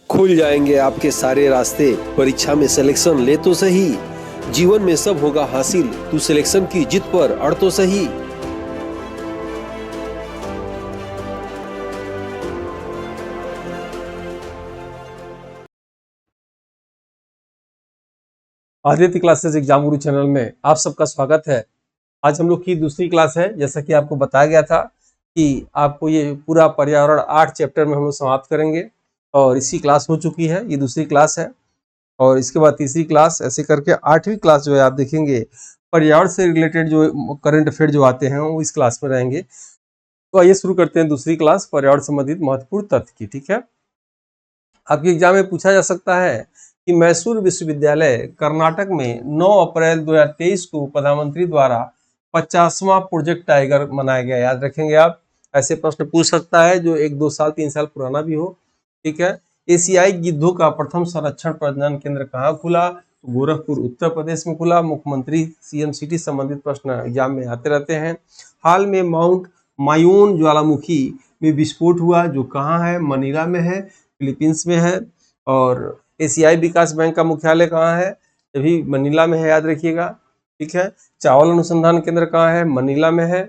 खुल जाएंगे आपके सारे रास्ते। परीक्षा में सिलेक्शन ले तो सही, जीवन में सब होगा हासिल। तू सिलेक्शन की जिद पर अड़ तो सही। आदित्य क्लासेस एग्जाम गुरु चैनल में आप सबका स्वागत है। आज हम लोग की दूसरी क्लास है। जैसा कि आपको बताया गया था कि आपको ये पूरा पर्यावरण 8 चैप्टर में हम लोग समाप्त करेंगे और इसी क्लास हो चुकी है। ये दूसरी क्लास है और इसके बाद तीसरी क्लास, ऐसे करके 8वीं क्लास जो है आप देखेंगे पर्यावरण से रिलेटेड जो करंट अफेयर जो आते हैं वो इस क्लास में रहेंगे। तो आइए शुरू करते हैं दूसरी क्लास पर्यावरण संबंधित महत्वपूर्ण तथ्य की। ठीक है, आपके एग्जाम में पूछा जा सकता है कि मैसूर विश्वविद्यालय कर्नाटक में 9 अप्रैल 2023 को प्रधानमंत्री द्वारा 50वां प्रोजेक्ट टाइगर मनाया गया। याद रखेंगे आप, ऐसे प्रश्न पूछ सकता है जो 1-2 साल 3 साल पुराना भी हो। ठीक है, एशियाई गिद्धों का प्रथम संरक्षण प्रजनन केंद्र कहाँ खुला? तो गोरखपुर उत्तर प्रदेश में खुला। मुख्यमंत्री सीएम सिटी संबंधित प्रश्न एग्जाम में आते रहते हैं। हाल में माउंट मायून ज्वालामुखी में विस्फोट हुआ, जो कहाँ है? मनीला में है, फिलीपींस में है। और एशियाई विकास बैंक का मुख्यालय कहाँ है? ये भी मनीला में है, याद रखिएगा। ठीक है, चावल अनुसंधान केंद्र कहाँ है? मनीला में है।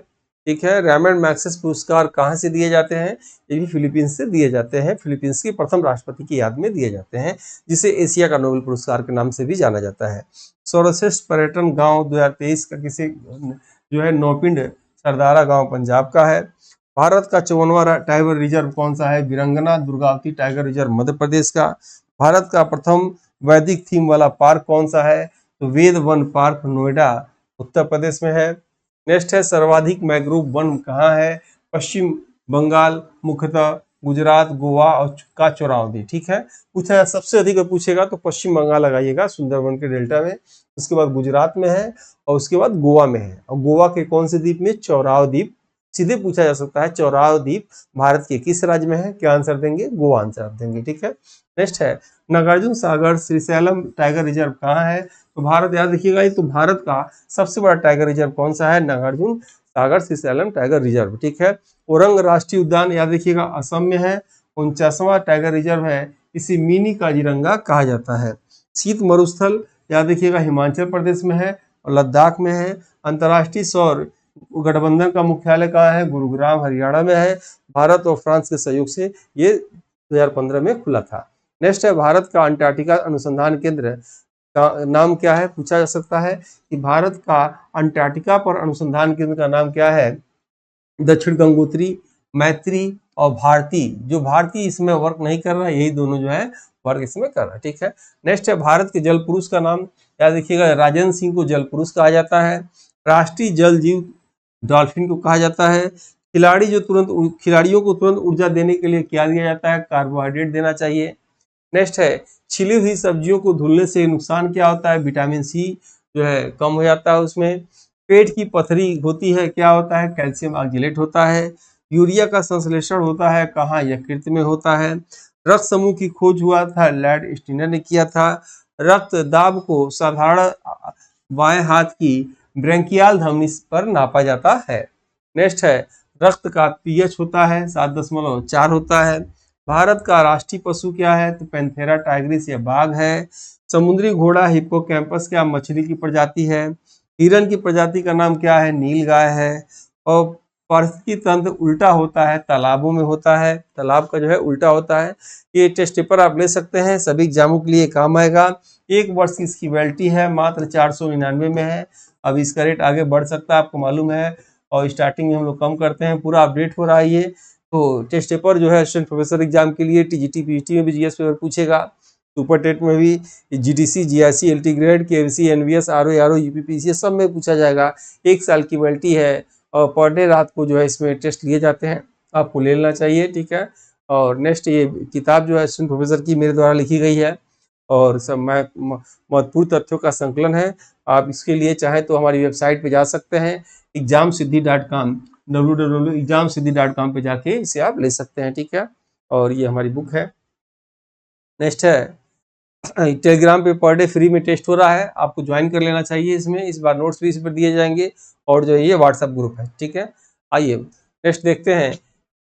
ठीक है, रैमन मैग्सेसे पुरस्कार कहाँ से दिए जाते हैं? ये भी फिलीपींस से दिए जाते हैं। फिलीपींस के प्रथम राष्ट्रपति की याद में दिए जाते हैं, जिसे एशिया का नोबेल पुरस्कार के नाम से भी जाना जाता है। सर्वश्रेष्ठ पर्यटन गांव 2023 का किसे जो है? नौपिंड सरदारा गांव पंजाब का है। भारत का 54वां टाइगर रिजर्व कौन सा है? वीरंगना दुर्गावती टाइगर रिजर्व मध्य प्रदेश का। भारत का प्रथम वैदिक थीम वाला पार्क कौन सा है? तो वेद वन पार्क नोएडा उत्तर प्रदेश में है। नेक्स्ट है, सर्वाधिक मैंग्रोव वन कहाँ है? पश्चिम बंगाल, मुख्यतः गुजरात, गोवा और का चौरावदी। ठीक है, पूछा सबसे अधिक पूछेगा तो पश्चिम बंगाल लगाइएगा सुंदरवन के डेल्टा में, उसके बाद गुजरात में है और उसके बाद गोवा में है। और गोवा के कौन से द्वीप में? चौराव द्वीप। सीधे पूछा जा सकता है चौराव द्वीप भारत के किस राज्य में है? क्या आंसर देंगे? गोवा आंसर देंगे। ठीक है, नेक्स्ट है, नागार्जुन सागर श्रीशैलम टाइगर रिजर्व कहाँ है? तो भारत, याद रखिएगा, ये तो भारत का सबसे बड़ा टाइगर रिजर्व कौन सा है? Nagarjuna Sagar Srisailam tiger reserve. ठीक है, ओरंग राष्ट्रीय उद्यान याद रखिएगा असम में है, 49वां टाइगर रिजर्व है, इसे मिनी काजीरंगा कहा जाता है। शीत मरुस्थल याद रखिएगा हिमाचल प्रदेश में है और लद्दाख में है। अंतर्राष्ट्रीय सौर गठबंधन का मुख्यालय कहाँ है? गुरुग्राम हरियाणा में है। भारत और फ्रांस के सहयोग से ये 2015 में खुला था। नेक्स्ट है, भारत का अंटार्कटिका अनुसंधान केंद्र का नाम क्या है? पूछा जा सकता है कि भारत का अंटार्कटिका पर अनुसंधान केंद्र का नाम क्या है? दक्षिण गंगोत्री, मैत्री और भारती। जो भारती इसमें वर्क नहीं कर रहा है, यही दोनों जो है वर्क इसमें कर रहा है। ठीक है, नेक्स्ट है, भारत के जल पुरुष का नाम याद रखिएगा, राजेंद्र सिंह को जल पुरुष कहा जाता है। राष्ट्रीय जल जीव डॉल्फिन को कहा जाता है। खिलाड़ियों को तुरंत ऊर्जा देने के लिए क्या दिया जाता है? कार्बोहाइड्रेट देना चाहिए। नेक्स्ट है, छिली हुई सब्जियों को धुलने से नुकसान क्या होता है? विटामिन सी जो है कम हो जाता है उसमें। पेट की पथरी होती है, क्या होता है? कैल्शियम ऑक्जेलेट होता है। यूरिया का संश्लेषण होता है कहाँ? यकृत में होता है। रक्त समूह की खोज हुआ था, लैड स्टीनर ने किया था। रक्त दाब को साधारण बाएं हाथ की ब्रेंकियाल धमनी पर नापा जाता है। नेक्स्ट है, रक्त का पीएच होता है 7.4 होता है। भारत का राष्ट्रीय पशु क्या है? तो पैंथेरा टाइग्रिस या बाघ है। समुद्री घोड़ा हिप्पोकैम्पस क्या मछली की प्रजाति है? हिरन की प्रजाति का नाम क्या है? नील गाय है। और पारिस्थितिकी तंत्र उल्टा होता है, तालाबों में होता है, तालाब का जो है उल्टा होता है। ये टेस्ट पेपर आप ले सकते हैं, सभी एग्जामों के लिए काम आएगा। 1 वर्ष की इसकी वैलिडिटी है, मात्र 499 में है। अब इसका रेट आगे बढ़ सकता है, आपको मालूम है, और स्टार्टिंग में हम लोग कम करते हैं, पूरा अपडेट हो रहा है ये। तो टेस्ट पेपर जो है असिस्टेंट प्रोफेसर एग्जाम के लिए टीजीटी पीजीटी में भी जीएस पेपर पूछेगा, सुपर टेट में भी, GDC GIC LT grade KVC NVS RO RO UPPC सब में पूछा जाएगा। 1 साल की वैलिडिटी है और पर डे रात को जो है इसमें टेस्ट लिए जाते हैं, आपको ले लेना चाहिए। ठीक है, और नेक्स्ट ये किताब जो है असिस्टेंट प्रोफेसर की मेरे द्वारा लिखी गई है और सब महत्वपूर्ण तथ्यों का संकलन है। आप इसके लिए चाहे तो हमारी वेबसाइट पे जा सकते हैं examsiddhi.com www.examsiddhi.com पे जाके इसे आप ले सकते हैं। ठीक है, और ये हमारी बुक है। नेक्स्ट है, टेलीग्राम पे पर डे फ्री में टेस्ट हो रहा है, आपको ज्वाइन कर लेना चाहिए इसमें। इस बार नोट्स भी इस पर दिए जाएंगे और जो है ये व्हाट्सएप ग्रुप है। ठीक है, आइए नेक्स्ट देखते हैं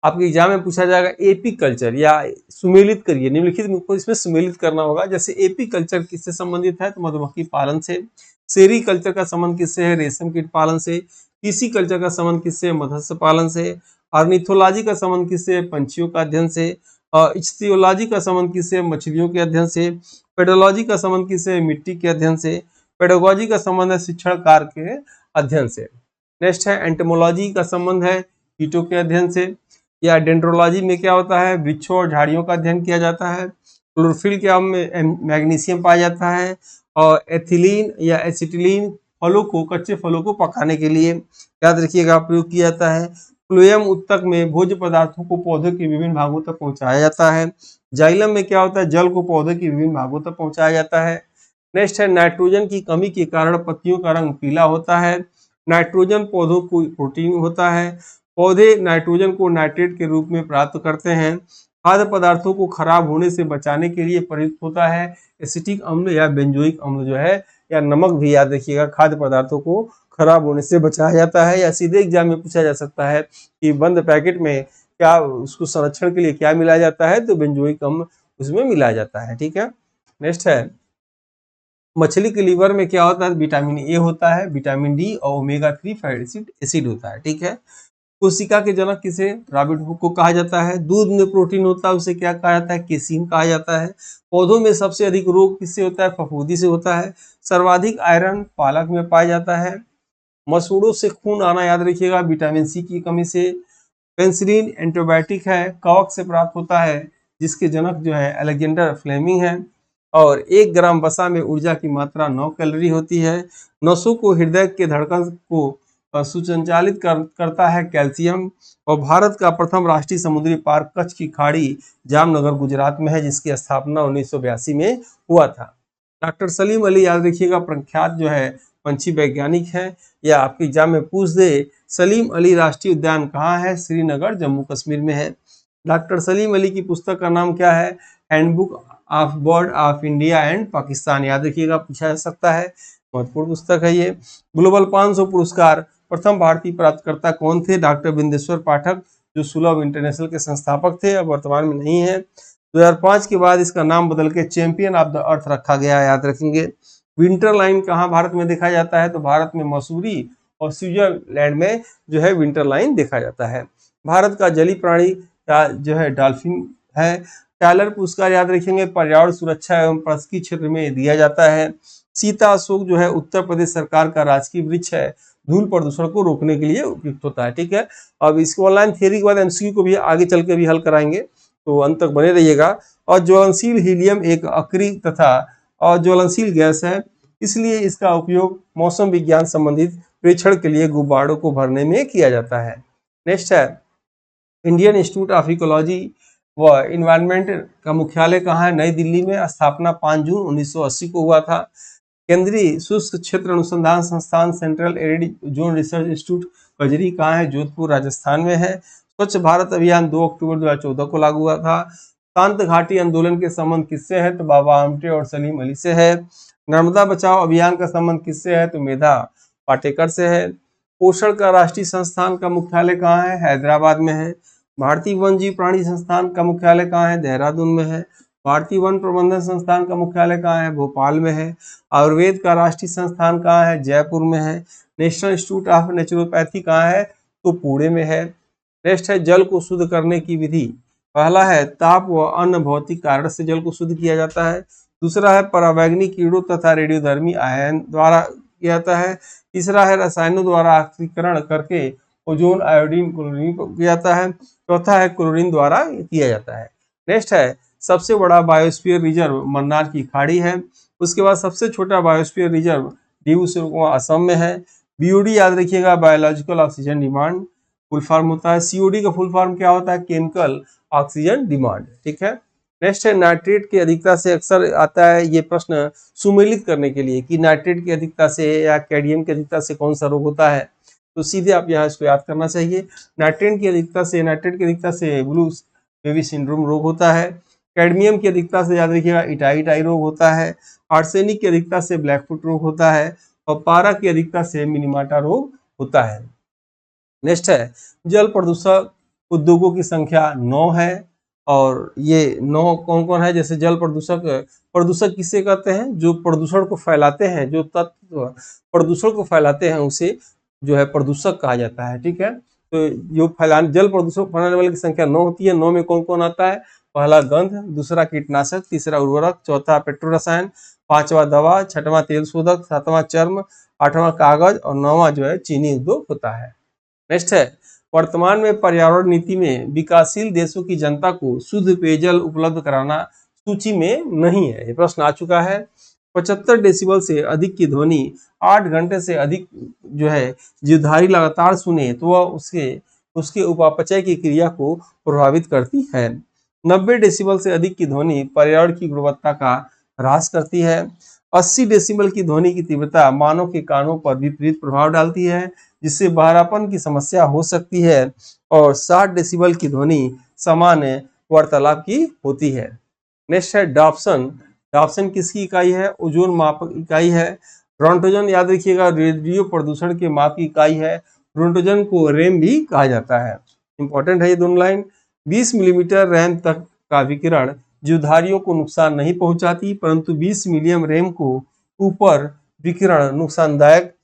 आपके एग्जाम में पूछा जाएगा एपी कल्चर या सुमेलित करिए, निम्नलिखित में को इसमें सुमेलित करना होगा। जैसे एपी कल्चर किससे संबंधित है, तो मधुमक्खी पालन से। सेरी कल्चर का संबंध किससे है, रेशम कीट पालन से। पीसी कल्चर का संबंध किससे है, मत्स्य पालन से। ऑर्निथोलॉजी का संबंध किससे है, पंछियों का अध्ययन से। इच्थियोलॉजी का संबंध किससे है, मछलियों के अध्ययन से। पेडोलॉजी का संबंध किससे है, मिट्टी के अध्ययन से। पेडोगॉजी का संबंध है शिक्षण कार्य के अध्ययन से। नेक्स्ट है एंटोमोलॉजी का संबंध है कीटों के अध्ययन से। या डेंड्रोलॉजी में क्या होता है, वृक्षों और झाड़ियों का अध्ययन किया जाता है। क्लोरोफिल के अम्ल में मैग्नीशियम पाया जाता है। और एथिलीन या एसिटिलीन फलों को, कच्चे फलों को पकाने के लिए याद रखिएगा प्रयोग किया जाता है। फ्लोएम उत्तक में भोज्य पदार्थों को पौधे के विभिन्न भागों तक पहुंचाया जाता है। जाइलम में क्या होता है, जल को पौधे के विभिन्न भागों तक पहुंचाया जाता है। नेक्स्ट है नाइट्रोजन की कमी के कारण पत्तियों का रंग पीला होता है। नाइट्रोजन पौधों को प्रोटीन होता है। पौधे नाइट्रोजन को नाइट्रेट के रूप में प्राप्त करते हैं। खाद्य पदार्थों को खराब होने से बचाने के लिए प्रयुक्त होता है एसिटिक अम्ल या बेंजोइक अम्ल जो है, या नमक भी याद रखिएगा, खाद्य पदार्थों को खराब होने से बचाया जाता है। या सीधे एग्जाम में पूछा जा सकता है कि बंद पैकेट में क्या उसको संरक्षण के लिए क्या मिलाया जाता है, तो बेंजोइक अम्ल उसमें मिलाया जाता है। ठीक है। नेक्स्ट है मछली के लीवर में क्या होता है, विटामिन ए होता है, विटामिन डी और ओमेगा 3 फैटी एसिड होता है। ठीक है। कोशिका के जनक किसे, रॉबिट हुक को कहा जाता है। दूध में प्रोटीन होता है, उसे क्या कहा जाता है, केसीन कहा जाता है। पौधों में सबसे अधिक रोग किससे होता है, फफूंदी से होता है। सर्वाधिक आयरन पालक में पाया जाता है। मसूड़ों से खून आना याद रखिएगा, विटामिन सी की कमी से। पेंसिलिन एंटीबायोटिक है, कवक से प्राप्त होता है, जिसके जनक जो है अलेक्जेंडर फ्लेमिंग है। और 1 ग्राम वसा में ऊर्जा की मात्रा 9 कैलोरी होती है। नसों को, हृदय के धड़कन को सुसंचालित करता है कैल्शियम। और भारत का प्रथम राष्ट्रीय समुद्री पार्क कच्छ की खाड़ी जामनगर गुजरात में है, जिसकी स्थापना 1982 में हुआ था। डॉक्टर सलीम अली याद रखिएगा प्रख्यात जो है पंछी वैज्ञानिक है, या आपके एग्जाम में पूछ दे सलीम अली राष्ट्रीय उद्यान कहाँ है, श्रीनगर जम्मू कश्मीर में है। डॉक्टर सलीम अली की पुस्तक का नाम क्या है, handbook of bird of India and Pakistan, याद रखिएगा पूछा जा सकता है, महत्वपूर्ण पुस्तक है ये। ग्लोबल 500 पुरस्कार प्रथम भारतीय प्राप्तकर्ता कौन थे, डॉक्टर बिंदेश्वर पाठक, जो सुलभ इंटरनेशनल के संस्थापक थे, अब वर्तमान में नहीं है। 2005 के बाद इसका नाम बदल के चैंपियन ऑफ द अर्थ रखा गया, याद रखेंगे। विंटर लाइन कहाँ भारत में देखा जाता है, तो भारत में मसूरी और स्विट्जरलैंड में जो है विंटर लाइन देखा जाता है। भारत का जलीय प्राणी का जो है डॉल्फिन है। टायलर पुरस्कार याद रखेंगे पर्यावरण सुरक्षा एवं पारिस्थितिकी क्षेत्र में दिया जाता है। सीता अशोक जो है उत्तर प्रदेश सरकार का राजकीय वृक्ष है, धूल प्रदूषण को रोकने के लिए उपयुक्त होता है। ठीक है। अब इसको ऑनलाइन थियरी के बाद एमसीक्यू को भी आगे चल के भी हल कराएंगे, तो अंत तक बने रहिएगा। और ज्वलनशील हीलियम एक अक्रिय तथा अज्वलनशील गैस है, इसलिए इसका उपयोग मौसम विज्ञान संबंधित प्रेक्षण के लिए गुब्बारों को भरने में किया जाता है। नेक्स्ट है इंडियन इंस्टीट्यूट ऑफ इकोलॉजी व इन्वायरमेंट का मुख्यालय कहाँ है, नई दिल्ली में, स्थापना 5 जून 1980 को हुआ था। केंद्रीय शुष्क क्षेत्र अनुसंधान संस्थान Central Arid Zone Research Institute कजरी कहाँ है, जोधपुर राजस्थान में है। स्वच्छ भारत अभियान 2 अक्टूबर 2014 को लागू हुआ था। शांत घाटी आंदोलन के संबंध किससे है, तो बाबा आमटे और सलीम अली से है। नर्मदा बचाओ अभियान का संबंध किससे है, तो मेधा पाटेकर से है। पोषण का राष्ट्रीय संस्थान का मुख्यालय कहाँ है, हैदराबाद में है। भारतीय वन जीव प्राणी संस्थान का मुख्यालय कहाँ है, देहरादून में है। भारतीय वन प्रबंधन संस्थान का मुख्यालय कहाँ है, भोपाल में है। आयुर्वेद का राष्ट्रीय संस्थान कहाँ है, जयपुर में है। नेशनल इंस्टीट्यूट ऑफ नेचुरोपैथी कहाँ है, तो पुणे में है। नेक्स्ट है जल को शुद्ध करने की विधि। पहला है ताप व अन्य भौतिक कारण से जल को शुद्ध किया जाता है। दूसरा है परावैंगनिक कीड़ों तथा रेडियोधर्मी आयन द्वारा किया जाता है। तीसरा है रसायनों द्वारा ऑक्सीकरण करके ओजोन आयोडीन क्लोरीन को किया जाता है। चौथा है क्लोरीन द्वारा किया जाता है। नेक्स्ट है सबसे बड़ा बायोस्फीयर रिजर्व मन्नार की खाड़ी है। उसके बाद सबसे छोटा बायोस्फीयर रिजर्व दीव सुरगवा असम में है। बीओडी याद रखिएगा biological oxygen demand full form होता है। सीओडी का फुल फॉर्म क्या होता है, केमिकल ऑक्सीजन डिमांड। ठीक है। नेक्स्ट है नाइट्रेट की अधिकता से, अक्सर आता है ये प्रश्न सुमेलित करने के लिए कि नाइट्रेट की अधिकता से या कैडमियम की अधिकता से कौन सा रोग होता है, तो सीधे आप यहाँ इसको याद करना चाहिए। नाइट्रेट की अधिकता से ब्लू बेबी सिंड्रोम रोग होता है। कैडमियम की अधिकता से याद रखिएगा इटाई रोग होता है। आर्सेनिक की अधिकता से ब्लैकफुट रोग होता है। और पारा की अधिकता से मिनीमाटा रोग होता है। नेक्स्ट है जल प्रदूषण उद्योगों की संख्या 9 है। और ये 9 कौन कौन है? जैसे जल प्रदूषक। प्रदूषक किसे कहते हैं? जो प्रदूषण को फैलाते हैं, जो तत्व प्रदूषण को फैलाते हैं उसे जो है प्रदूषक कहा जाता है। ठीक है, तो जो फैलाने जल प्रदूषण फैलाने वाले की संख्या 9 होती है। 9 में कौन कौन आता है? पहला गंध, दूसरा कीटनाशक, तीसरा उर्वरक, चौथा पेट्रो रसायन, पांचवा दवा, छठवां तेल शोधक, सातवां चर्म, आठवां कागज और नौवां जो है चीनी उद्योग होता है। नेक्स्ट है, वर्तमान में पर्यावरण नीति में विकासशील देशों की जनता को शुद्ध पेयजल उपलब्ध कराना सूची में नहीं है। ये प्रश्न आ चुका है। 75 डेसिबल से अधिक की ध्वनि 8 घंटे से अधिक जो है जीवधारी लगातार सुने तो वह उसके उपापचय की क्रिया को प्रभावित करती है। 90 डेसिबल से अधिक की ध्वनि पर्यावरण की गुणवत्ता का ह्रास करती है। 80 डेसिबल की ध्वनि की तीव्रता मानव के कानों पर विपरीत प्रभाव डालती है, जिससे बहरापन की समस्या हो सकती है। और 60 डेसिबल की ध्वनि सामान्य वार्तालाप की होती है। नेक्स्ट है डॉप्सन। डॉप्सन किसकी इकाई है? ओजोन मापक इकाई है। रोंटोजन याद रखिएगा, रेडियो प्रदूषण के माप की इकाई है। रोंटोजन को रैम भी कहा जाता है। इंपॉर्टेंट है ये दोनों लाइन। 20 मिलीमीटर रैम तक का विकिरण जीवधारियों को नुकसान नहीं पहुंचाती, परंतु 20 मिलियन रैम को ऊपर विकिरण नुकसानदायक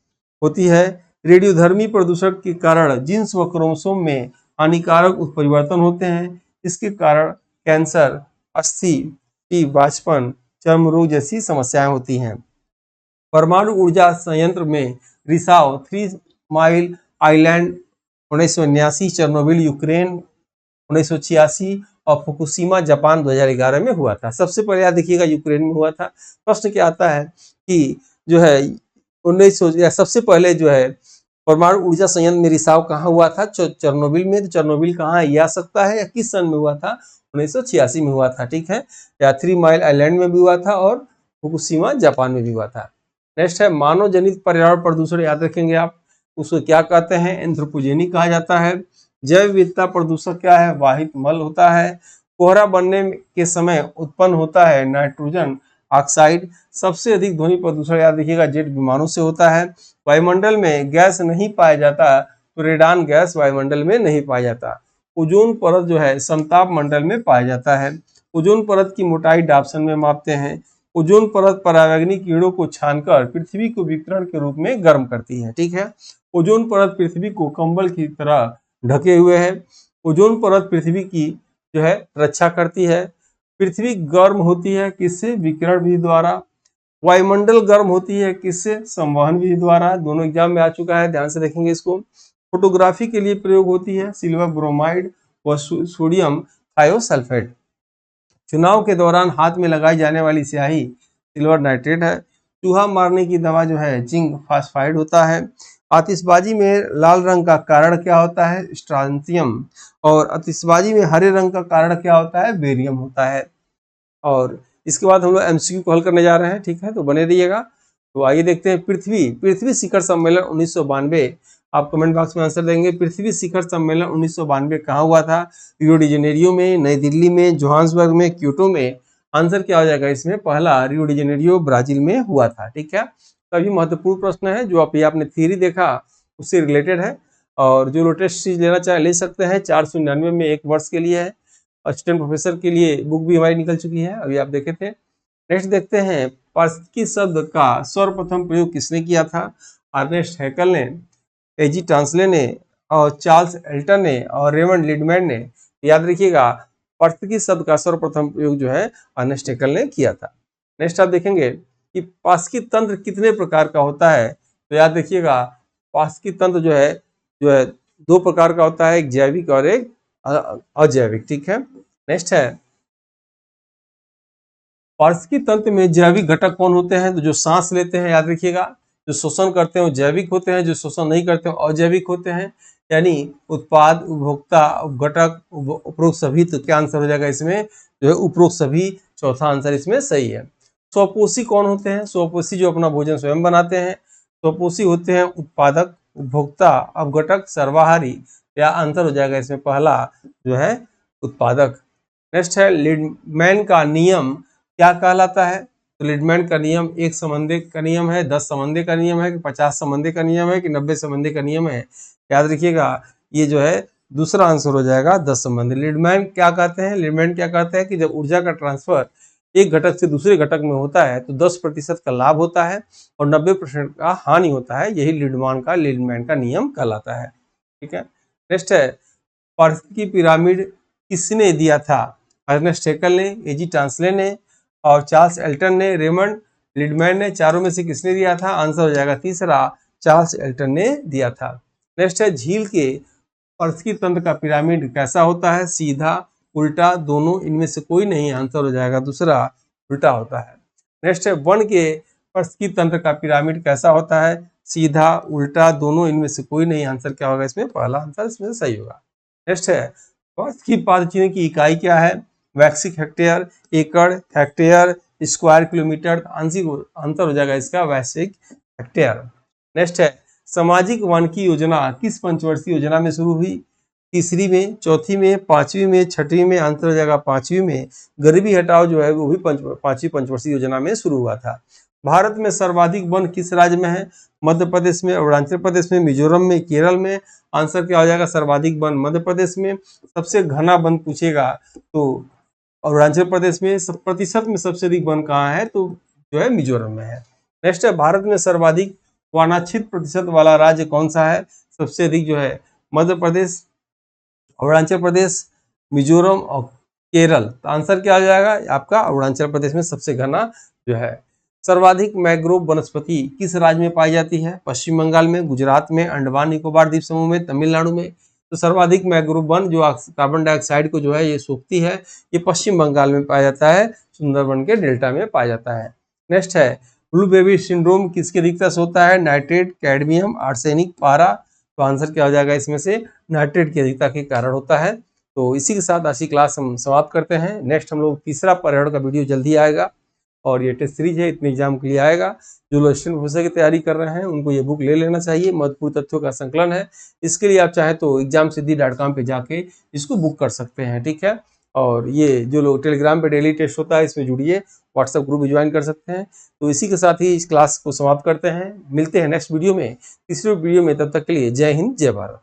होती है। रेडियोधर्मी प्रदूषण के कारण जीन्स व क्रोमोसोम में हानिकारक उत्परिवर्तन होते हैं। इसके कारण कैंसर, अस्थि वाष्पन, चर्म रोग जैसी समस्याएं होती हैं। परमाणु ऊर्जा संयंत्र में रिसाव, 3 माइल आइलैंड 1989, चेरनोबिल यूक्रेन 1986 और फुकुशिमा जापान 2011 में हुआ था। सबसे पहले याद देखिएगा यूक्रेन में हुआ था। प्रश्न क्या आता है कि जो है 1900 सबसे पहले जो है परमाणु ऊर्जा संयंत्र में रिसाव कहाँ हुआ था? चेरनोबिल में। तो चेरनोबिल कहाँ है? ये आ सकता है या किस सन में हुआ था? 1986 में हुआ था। ठीक है, या 3 माइल आइलैंड में भी हुआ था और फुकुशिमा जापान में भी हुआ था। नेक्स्ट है मानव जनित पर्यावरण प्रदूषण। याद रखेंगे आप, उसको क्या कहते हैं? एंथ्रोपोजेनिक कहा जाता है। जैव विविधता प्रदूषक क्या है? वाहित मल होता है। कोहरा बनने के समय उत्पन्न होता है नाइट्रोजन ऑक्साइड। सबसे अधिक ध्वनि प्रदूषण याद रखिएगा जेट विमानों से होता है। वायुमंडल में गैस नहीं पाया जाता तो रेडान गैस वायुमंडल में नहीं पाया जाता। ओजोन परत जो है समताप मंडल में पाया जाता है। ओजोन परत की मोटाई डॉप्सन में मापते हैं। ओजोन परत परावैंगनी किरणों को छानकर पृथ्वी को विकिरण के रूप में गर्म करती है। ठीक है, ओजोन परत पृथ्वी को कंबल की तरह ढके हुए है। ओजोन परत पृथ्वी की जो है रक्षा करती है। पृथ्वी गर्म होती है किससे? विकिरण विधि द्वारा। वायुमंडल गर्म होती है किससे? संवहन विधि द्वारा। दोनों एग्जाम में आ चुका है, ध्यान से देखेंगे इसको। फोटोग्राफी के लिए प्रयोग होती है सिल्वर ब्रोमाइड व सोडियम थायोसल्फेट। चुनाव के दौरान हाथ में लगाई जाने वाली स्याही सिल्वर नाइट्रेट है। चूहा मारने की दवा जो है जिंक फास्फाइड होता है। आतिशबाजी में लाल रंग का कारण क्या होता है? स्ट्रांथियम। और आतिशबाजी में हरे रंग का कारण क्या होता है? बेरियम होता है। और इसके बाद हम लोग एमसीक्यू को हल करने जा रहे हैं। ठीक है, तो बने रहिएगा। तो आइए देखते हैं पृथ्वी शिखर सम्मेलन 1992। आप कमेंट बॉक्स में आंसर देंगे। पृथ्वी शिखर सम्मेलन 1992 कहाँ हुआ था? रियो डी जेनेरियो में, नई दिल्ली में, जोहान्सबर्ग में, क्योटो में। आंसर क्या हो जाएगा इसमें? पहला रियो डी जेनेरियो ब्राजील में हुआ था। ठीक है, तभी महत्वपूर्ण प्रश्न है जो आप आपने थ्योरी देखा उससे रिलेटेड है। और जो लेटेस्ट चीज लेना चाहे ले सकते हैं। 499 में 1 वर्ष के लिए है। असिस्टेंट प्रोफेसर के लिए बुक भी हमारी निकल चुकी है, अभी आप देखे थे। नेक्स्ट देखते हैं पारिस्थितिकी शब्द का सर्वप्रथम प्रयोग किसने किया था? अर्नेस्ट हैकल ने, एजी टांसले ने और चार्ल्स एल्टन ने और रेमंड लिडमैन ने। याद रखिएगा पारिस्थितिकी शब्द का सर्वप्रथम प्रयोग जो है अर्नेस्ट हैकल ने किया था। नेक्स्ट आप देखेंगे कि पारिस्थितिकी तंत्र कितने प्रकार का होता है? तो याद रखिएगा पारिस्थितिकी तंत्र जो है 2 प्रकार का होता है, एक जैविक और एक अजैविक। ठीक है, नेक्स्ट है पारिस्थितिकी तंत्र में जैविक घटक कौन होते हैं? तो जो सांस लेते हैं, याद रखिएगा, जो शोषण करते हैं वो जैविक होते हैं, जो शोषण नहीं करते हैं अजैविक होते हैं। यानी उत्पाद, उपभोक्ता, उपघटक, उपरोक्त सभी। तो क्या आंसर हो जाएगा इसमें? जो है उपरोक्त सभी, चौथा आंसर इसमें सही है। स्वपोषी कौन होते हैं? स्वपोषी जो अपना भोजन स्वयं बनाते हैं। स्वपोषी होते हैं उत्पादक, उपभोक्ता, अपघटक, सर्वाहारी। या आंसर हो जाएगा इसमें पहला जो है उत्पादक। नेक्स्ट है लिडमैन का नियम क्या कहलाता है? तो लिडमैन का नियम 1 समन्वय का नियम है, 10 समन्वय का नियम है, कि 50 समन्वय का नियम है, कि 90 समन्वय का नियम है? याद रखिएगा ये जो है दूसरा आंसर हो जाएगा 10 संबंधी। लीडमैन क्या कहते हैं? लीडमैन क्या कहते हैं कि जब ऊर्जा का ट्रांसफर एक घटक से दूसरे घटक में होता है तो 10% का लाभ होता है और 90% का हानि होता है। यही लीडमैन का नियम कहलाता है। ठीक है, नेक्स्ट है, पर्थ की पिरामिड किसने दिया था? अर्नेस्ट हैकेल ने, एजी टांसले ने और चार्ल्स एल्टन ने, रेमंड लीडमैन ने, चारों में से किसने दिया था? आंसर हो जाएगा तीसरा, चार्ल्स एल्टन ने दिया था। नेक्स्ट है, झील के पर्थ तंत्र का पिरामिड कैसा होता है? सीधा, उल्टा, दोनों, इनमें से कोई नहीं। आंसर हो जाएगा दूसरा, उल्टा होता है। नेक्स्ट है, वन के पर्थ तंत्र का पिरामिड कैसा होता है? सीधा, उल्टा, दोनों, इनमें से कोई नहीं। आंसर क्या होगा इसमें? पहला आंसर इसमें से सही होगा। नेक्स्ट है, पर्थ की पाद चिन्ह की इकाई क्या है? वैक्सिक हेक्टेयर, एकड़, हेक्टेयर, स्क्वायर किलोमीटर। आंसर हो जाएगा इसका वैश्विक हेक्टेयर। नेक्स्ट है, सामाजिक वन की योजना किस पंचवर्षीय योजना में शुरू हुई? तीसरी में, चौथी में, पांचवी में, छठवीं में। आंसर हो जाएगा पांचवी में। गरीबी हटाओ जो है वो भी पांचवी पंचवर्षीय योजना में शुरू हुआ था। भारत में सर्वाधिक वन किस राज्य में है? मध्य प्रदेश में, अरुणाचल प्रदेश में, मिजोरम में, केरल में। आंसर क्या हो जाएगा? सर्वाधिक वन मध्य प्रदेश में। सबसे घना वन पूछेगा तो अरुणाचल प्रदेश में। प्रतिशत में सबसे अधिक वन कहाँ है? तो जो है मिजोरम में है। नेक्स्ट है, भारत में सर्वाधिक वनाच्छित प्रतिशत वाला राज्य कौन सा है? सबसे अधिक जो है मध्य प्रदेश, अरुणाचल प्रदेश, मिजोरम और केरल। तो आंसर क्या हो जाएगा आपका? अरुणाचल प्रदेश में सबसे घना जो है। सर्वाधिक मैंग्रोव वनस्पति किस राज्य में पाई जाती है? पश्चिम बंगाल में, गुजरात में, अंडमान निकोबार द्वीप समूह में, तमिलनाडु में। तो सर्वाधिक मैंग्रोव वन जो कार्बन डाइऑक्साइड को जो है ये सोखती है, ये पश्चिम बंगाल में पाया जाता है, सुंदरबन के डेल्टा में पाया जाता है। नेक्स्ट है, ब्लू बेबी सिंड्रोम किसकी अधिकता से होता है? नाइट्रेट, कैडमियम, आर्सेनिक, पारा। तो आंसर क्या हो जाएगा इसमें से? नाइट्रेट की अधिकता के कारण होता है। तो इसी के साथ आज की क्लास हम समाप्त करते हैं। नेक्स्ट हम लोग तीसरा पर्यावरण का वीडियो जल्दी आएगा और ये टेस्ट सीरीज है, इतने एग्जाम के लिए आएगा। जो लोग स्टूडेंट प्रोफेसर की तैयारी कर रहे हैं उनको ये बुक ले लेना चाहिए। महत्वपूर्ण तथ्यों का संकलन है। इसके लिए आप चाहे तो examsiddhi.com पे जाके इसको बुक कर सकते हैं। ठीक है, और ये जो लोग टेलीग्राम पे डेली टेस्ट होता है इसमें जुड़िए, व्हाट्सएप ग्रुप भी ज्वाइन कर सकते हैं। तो इसी के साथ ही इस क्लास को समाप्त करते हैं। मिलते हैं नेक्स्ट वीडियो में, तीसरे वीडियो में। तब तक के लिए जय हिंद, जय भारत।